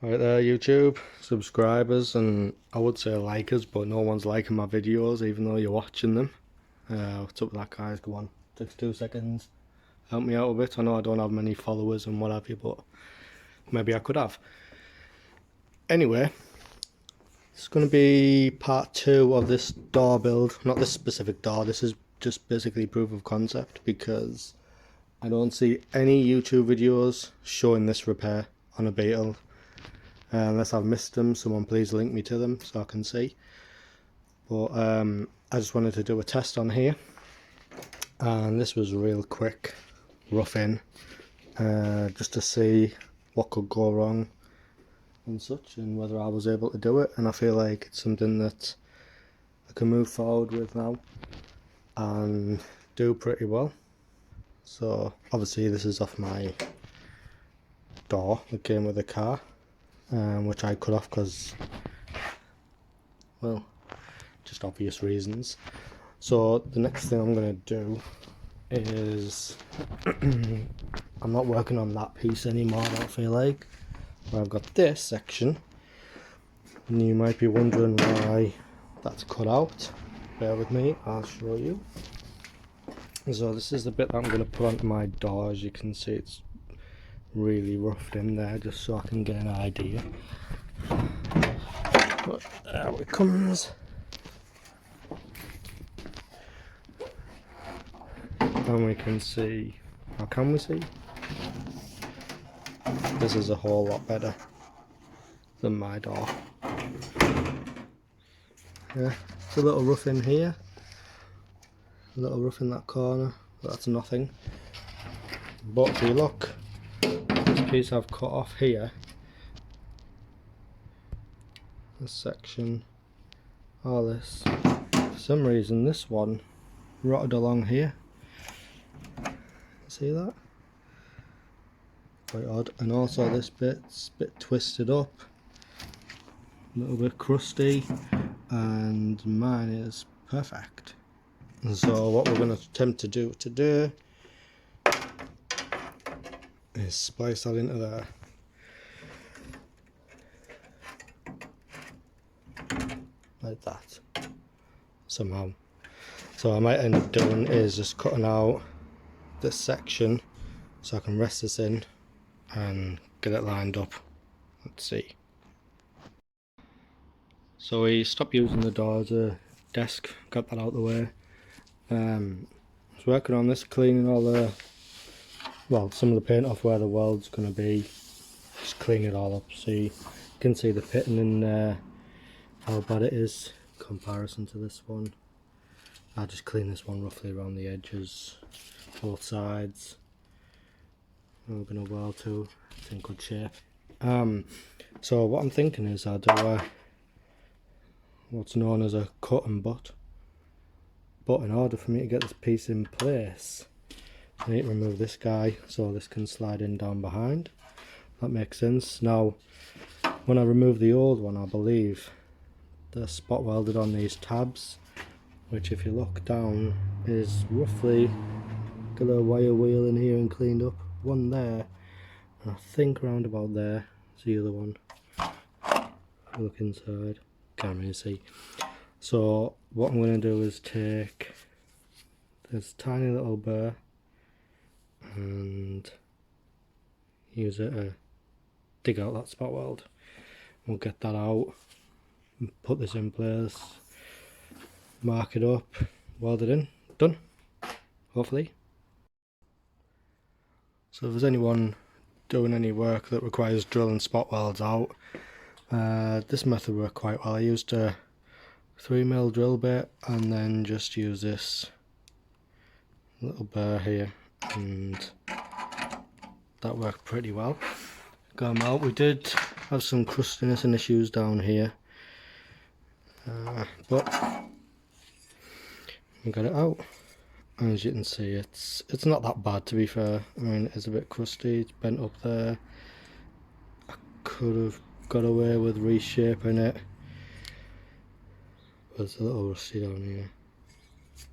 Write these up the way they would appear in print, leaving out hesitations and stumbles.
Right there, YouTube subscribers, and I would say likers, but no one's liking my videos even though you're watching them. What's up with that, guys? Come on, takes 2 seconds. Help me out a bit. I know I don't have many followers and what have you, but maybe I could have. Anyway, it's going to be part 2 of this door build. Not this specific door, this is just basically proof of concept because I don't see any YouTube videos showing this repair on a Beetle. Unless I've missed them, someone please link me to them so I can see. But I just wanted to do a test on here, and this was real quick, rough in, just to see what could go wrong and such, and whether I was able to do it. And I feel like it's something that I can move forward with now and do pretty well. So obviously this is off my door that came with the car, which I cut off because, well, just obvious reasons. So the next thing I'm going to do is I'm not working on that piece anymore, I don't feel like. But I've got this section, and you might be wondering why that's cut out. Bear with me, I'll show you. So this is the bit that I'm going to put onto my door. As you can see, it's really roughed in there, just so I can get an idea. But there it comes. And we can see, or can we see? This is a whole lot better than my door. Yeah, it's a little rough in here, a little rough in that corner, but that's nothing. But if you look, this piece I've cut off here, this section, all this, for some reason this one rotted along here. See that? Quite odd. And also this bit's a bit twisted up, a little bit crusty, and mine is perfect. And so what we're going to attempt to do today is splice that into there. Like that. Somehow. So what I might end up doing is just cutting out this section so I can rest this in and get it lined up. Let's see. So we stopped using the door as a desk, got that out of the way. I was working on this, cleaning all the, well, some of the paint off where the weld's going to be, just clean it all up so you can see the pitting and how bad it is in comparison to this one. I'll just clean this one roughly around the edges, both sides. We're going to weld too, it's in good shape. So what I'm thinking is I'll do what's known as a cut and butt. But in order for me to get this piece in place, I need to remove this guy so this can slide in down behind. That makes sense. Now, when I remove the old one, I believe they're spot welded on these tabs, which if you look down is roughly, got a wire wheel in here and cleaned up. One there, and I think round about there is the other one. Look inside, can't really see. So what I'm going to do is take this tiny little burr and use it to dig out that spot weld. We'll get that out and put this in place, mark it up, weld it in, done, hopefully. So if there's anyone doing any work that requires drilling spot welds out, this method worked quite well. I used a 3mm drill bit and then just use this little burr here, and that worked pretty well. Got them out. We did have some crustiness and issues down here, but we got it out. And as you can see, it's not that bad, to be fair. I mean, it's a bit crusty, it's bent up there. I could have got away with reshaping it, but it's a little rusty down here.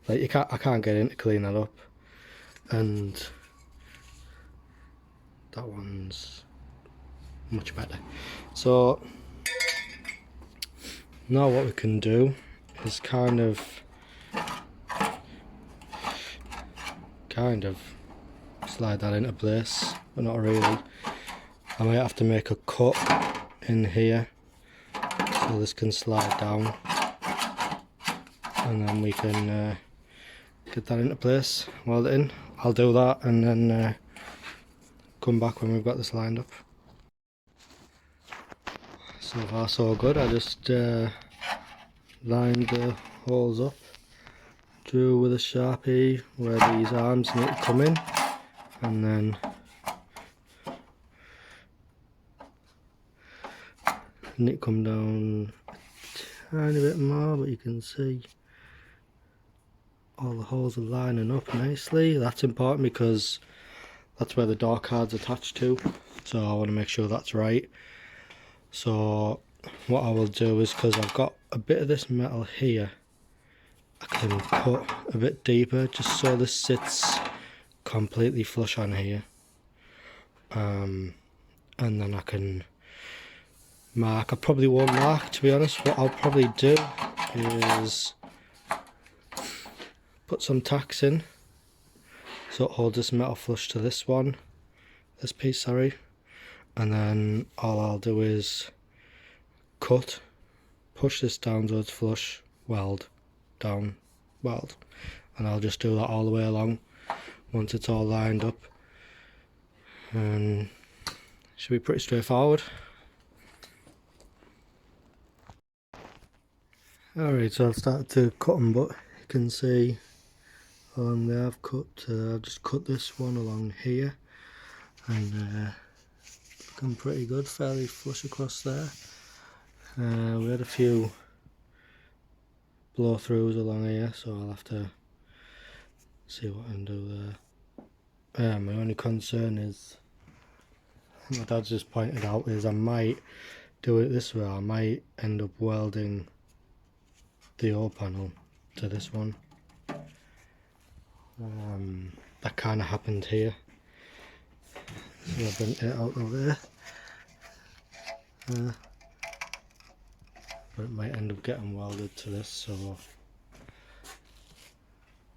Like I can't get in to clean that up, and that one's much better. So now what we can do is kind of slide that into place, but not really. I might have to make a cut in here so this can slide down, and then we can get that into place, weld it in. I'll do that and then come back when we've got this lined up. So far so good. I just lined the holes up, drew with a Sharpie where these arms need to come in, and then need to come down a tiny bit more, but you can see all the holes are lining up nicely. That's important because that's where the door card's attached to, so I want to make sure that's right. So what I will do is, because I've got a bit of this metal here, I can cut a bit deeper just so this sits completely flush on here, and then I can mark. I probably won't mark, to be honest. What I'll probably do is put some tacks in so it holds this metal flush to this piece, sorry, and then all I'll do is cut, push this down towards flush, weld, down, weld, and I'll just do that all the way along once it's all lined up, and it should be pretty straightforward. Alright, so I've started to cut them, but you can see along there I've just cut this one along here, and looking pretty good, fairly flush across there. We had a few blow throughs along here, so I'll have to see what I can do there. My only concern is, my dad's just pointed out, is I might do it this way. I might end up welding the O panel to this one. That kind of happened here, so I bent it out of there, but it might end up getting welded to this, so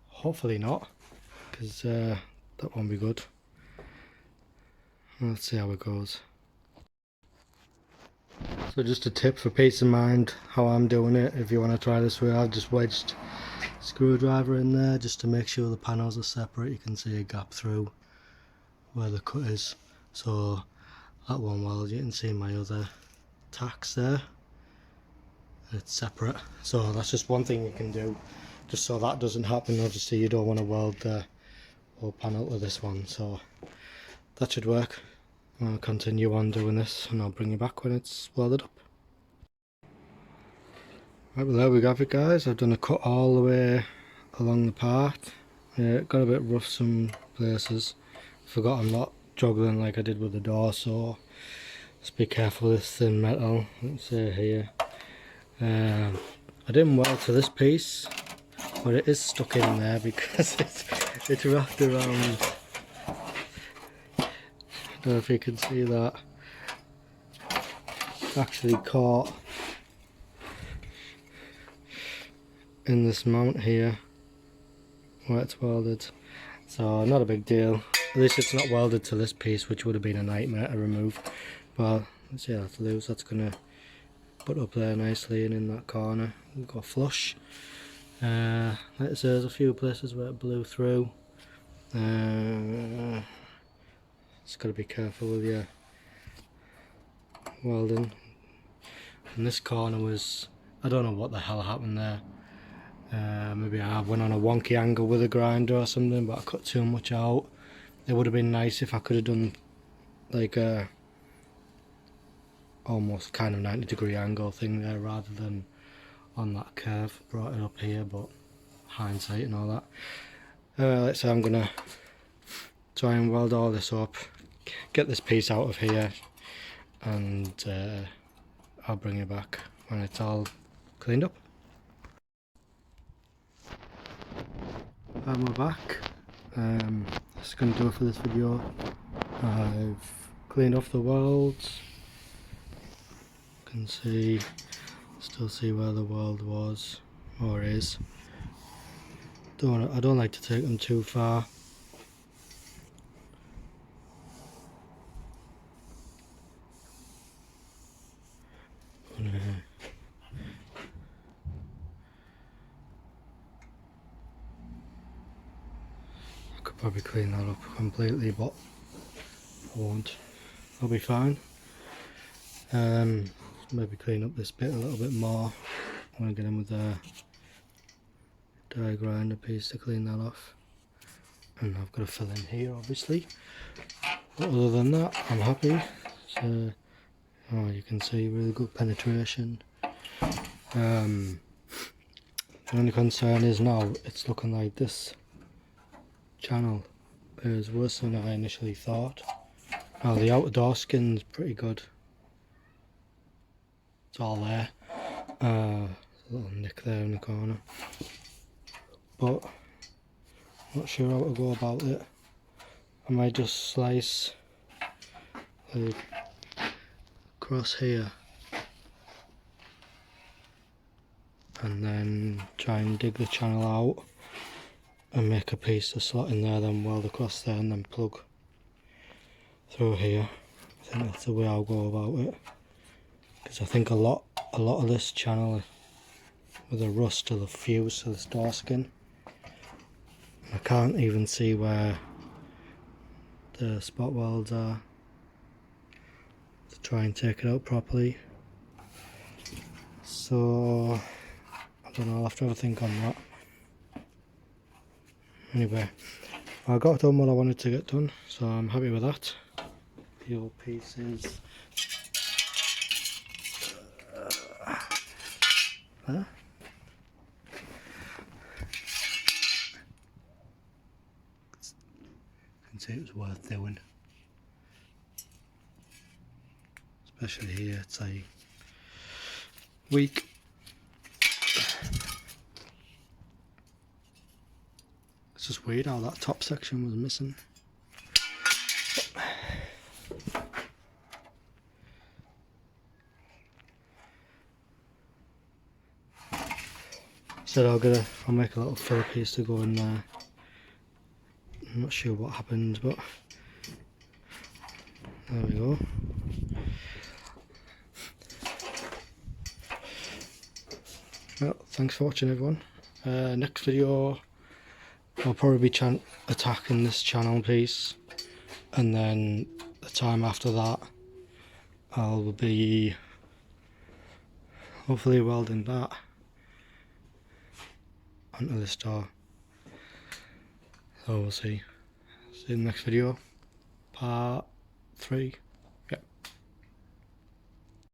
hopefully not, because that won't be good. Let's see how it goes. So just a tip for peace of mind how I'm doing it. If you want to try this way, I've just wedged a screwdriver in there just to make sure the panels are separate. You can see a gap through where the cut is, so that won't weld. You can see my other tacks there, it's separate, so that's just one thing you can do just so that doesn't happen. Obviously you don't want to weld the whole panel to this one, so that should work. I'll continue on doing this and I'll bring you back when it's welded up. Right, well there we have it guys. I've done a cut all the way along the part. It got a bit rough some places. Forgot I'm not juggling like I did with the door, so just be careful with this thin metal. Let's say here. I didn't weld to this piece, but it is stuck in there because it's wrapped around. I don't know if you can see that. It's actually caught in this mount here where it's welded, so not a big deal. At least it's not welded to this piece, which would have been a nightmare to remove. But let's see, that's loose. That's gonna put up there nicely, and in that corner we've got flush. Like I say, there's a few places where it blew through. Just got to be careful with your welding. And this corner was, I don't know what the hell happened there. Maybe I went on a wonky angle with a grinder or something, but I cut too much out. It would have been nice if I could have done like a almost kind of 90-degree angle thing there rather than on that curve. Brought it up here, but hindsight and all that. Let's say I'm gonna try and weld all this up, get this piece out of here, and I'll bring it back when it's all cleaned up. And we're back. That's going to do it for this video. I've cleaned off the welds, can see, still see where the weld was, or is. I don't like to take them too far. I could probably clean that up completely, but I won't. I'll be fine. Maybe clean up this bit a little bit more. I'm going to get in with a die grinder piece to clean that off. And I've got to fill in here, obviously. But other than that, I'm happy. So, oh, you can see really good penetration. The only concern is now it's looking like this channel is worse than I initially thought. Now the outer door skin's pretty good. It's all there. A little nick there in the corner. But not sure how to go about it. I might just slice across here and then try and dig the channel out and make a piece to slot in there, then weld across there and then plug through here. I think that's the way I'll go about it, because I think a lot of this channel with the rust to the fuse to the door skin. I can't even see where the spot welds are to try and take it out properly. So I don't know, I'll have to have a think on that. Anyway, I got done what I wanted to get done, so I'm happy with that. The old pieces there. You can see it was worth doing. Especially here, it's a weak. It's just weird how that top section was missing. So I'll make a little filler piece to go in there. I'm not sure what happened, but there we go. Well, thanks for watching, everyone. Next video I'll probably be attacking this channel piece, and then the time after that I'll be hopefully welding that onto this door. So we'll see. See you in the next video, part 3.